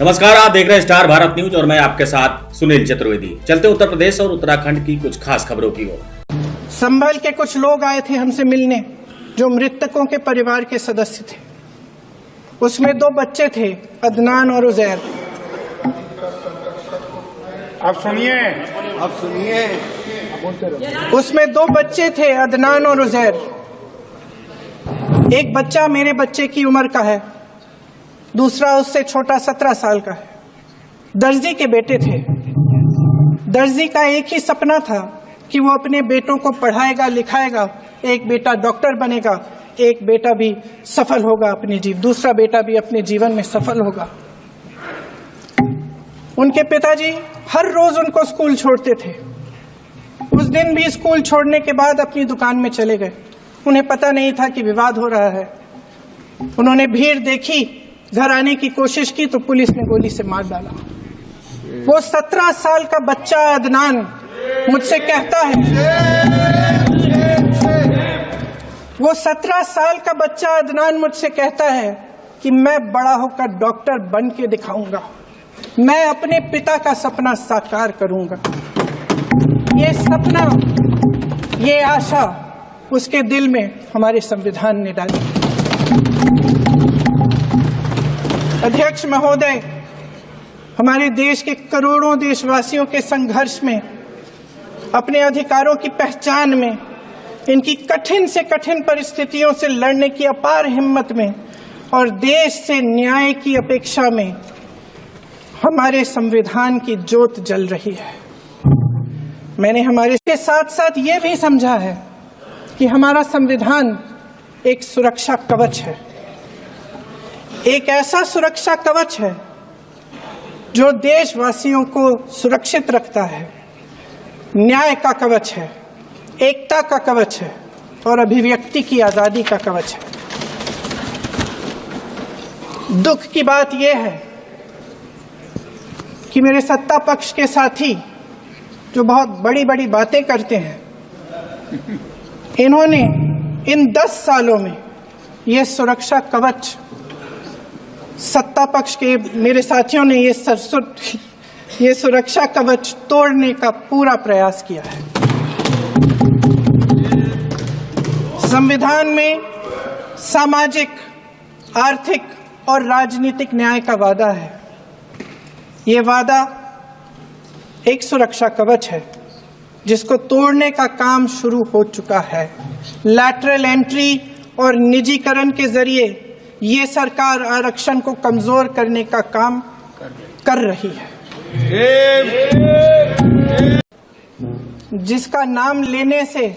नमस्कार, आप देख रहे हैं स्टार भारत न्यूज और मैं आपके साथ सुनील चतुर्वेदी। चलते उत्तर प्रदेश और उत्तराखंड की कुछ खास खबरों की ओर। संभल के कुछ लोग आए थे हमसे मिलने जो मृतकों के परिवार के सदस्य थे। उसमें 2 बच्चे थे, अदनान और उजैर। आप सुनिए। उसमें 2 बच्चे थे, अदनान और उजैर। एक बच्चा मेरे बच्चे की उम्र का है, दूसरा उससे छोटा 17 साल का है। दर्जी के बेटे थे। दर्जी का एक ही सपना था कि वो अपने बेटों को पढ़ाएगा लिखाएगा। एक बेटा डॉक्टर बनेगा, एक बेटा भी सफल होगा दूसरा बेटा भी अपने जीवन में सफल होगा। उनके पिताजी हर रोज उनको स्कूल छोड़ते थे। उस दिन भी स्कूल छोड़ने के बाद अपनी दुकान में चले गए। उन्हें पता नहीं था कि विवाद हो रहा है। उन्होंने भीड़ देखी, घर आने की कोशिश की तो पुलिस ने गोली से मार डाला। वो 17 साल का बच्चा अदनान मुझसे कहता है, वो 17 साल का बच्चा अदनान मुझसे कहता है कि मैं बड़ा होकर डॉक्टर बन के दिखाऊंगा, मैं अपने पिता का सपना साकार करूंगा। ये सपना, ये आशा उसके दिल में हमारे संविधान ने डाली। अध्यक्ष महोदय, हमारे देश के करोड़ों देशवासियों के संघर्ष में, अपने अधिकारों की पहचान में, इनकी कठिन से कठिन परिस्थितियों से लड़ने की अपार हिम्मत में और देश से न्याय की अपेक्षा में हमारे संविधान की ज्योत जल रही है। मैंने हमारे के साथ साथ ये भी समझा है कि हमारा संविधान एक सुरक्षा कवच है, एक ऐसा सुरक्षा कवच है जो देशवासियों को सुरक्षित रखता है, न्याय का कवच है, एकता का कवच है और अभिव्यक्ति की आजादी का कवच है। दुख की बात यह है कि मेरे सत्ता पक्ष के साथी जो बहुत बड़ी बड़ी बातें करते हैं, इन्होंने इन 10 सालों में यह सुरक्षा कवच, सत्ता पक्ष के मेरे साथियों ने ये सुरक्षा कवच तोड़ने का पूरा प्रयास किया है। संविधान में सामाजिक, आर्थिक और राजनीतिक न्याय का वादा है। ये वादा एक सुरक्षा कवच है जिसको तोड़ने का काम शुरू हो चुका है। लैटरल एंट्री और निजीकरण के जरिए ये सरकार आरक्षण को कमजोर करने का काम कर रही है। जिसका नाम लेने से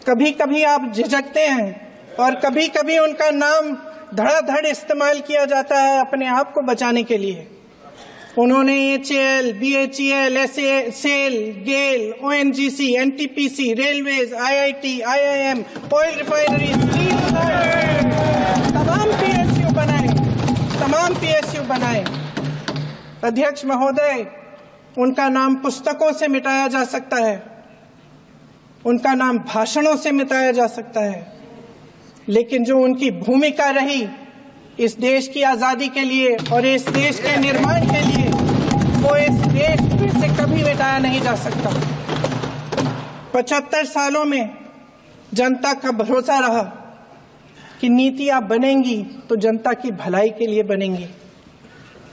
कभी कभी आप झिझकते हैं और कभी कभी उनका नाम धड़ाधड़ इस्तेमाल किया जाता है अपने आप को बचाने के लिए। उन्होंने HAL, BHEL, SAL, GAIL, ONGC, NTPC, railways, IIT, IIM, oil refinery, तमाम PSU बनाए। अध्यक्ष महोदय, उनका नाम पुस्तकों से मिटाया जा सकता है, उनका नाम भाषणों से मिटाया जा सकता है, लेकिन जो उनकी भूमिका रही इस देश की आजादी के लिए और इस देश के निर्माण के लिए, वो इस देश से कभी मिटाया नहीं जा सकता। 75 सालों में जनता का भरोसा रहा कि नीतियां बनेंगी तो जनता की भलाई के लिए बनेंगी।